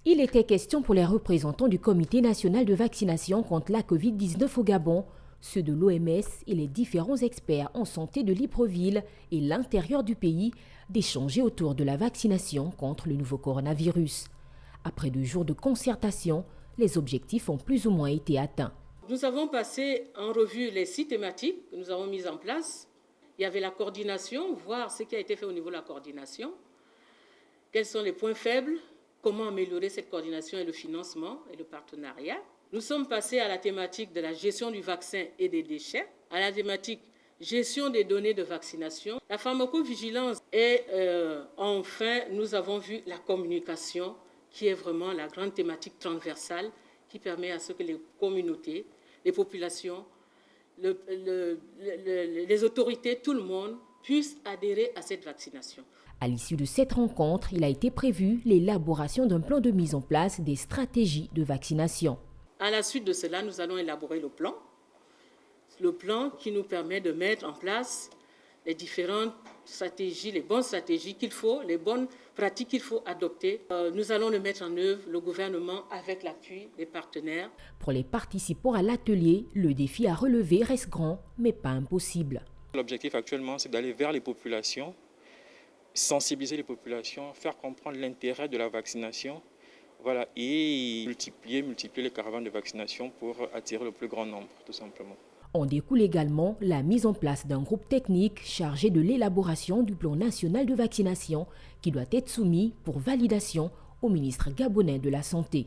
Il était question pour les représentants du Comité national de vaccination contre la Covid-19 au Gabon, ceux de l'OMS et les différents experts en santé de Libreville et l'intérieur du pays d'échanger autour de la vaccination contre le nouveau coronavirus. Après 2 jours de concertation, les objectifs ont plus ou moins été atteints. Nous avons passé en revue les 6 thématiques que nous avons mises en place. Il y avait la coordination, voir ce qui a été fait au niveau de la coordination, quels sont les points faibles, comment améliorer cette coordination et le financement et le partenariat. Nous sommes passés à la thématique de la gestion du vaccin et des déchets, à la thématique gestion des données de vaccination, la pharmacovigilance et enfin nous avons vu la communication qui est vraiment la grande thématique transversale qui permet à ce que les communautés, les populations, les autorités, tout le monde puisse adhérer à cette vaccination. À l'issue de cette rencontre, il a été prévu l'élaboration d'un plan de mise en place des stratégies de vaccination. À la suite de cela, nous allons élaborer le plan qui nous permet de mettre en place les différentes stratégies, les bonnes stratégies qu'il faut, les bonnes pratiques qu'il faut adopter. Nous allons le mettre en œuvre, le gouvernement, avec l'appui des partenaires. Pour les participants à l'atelier, le défi à relever reste grand, mais pas impossible. L'objectif actuellement, c'est d'aller vers les populations, sensibiliser les populations, faire comprendre l'intérêt de la vaccination, voilà, et multiplier les caravanes de vaccination pour attirer le plus grand nombre, tout simplement. En découle également la mise en place d'un groupe technique chargé de l'élaboration du plan national de vaccination qui doit être soumis pour validation au ministre gabonais de la Santé.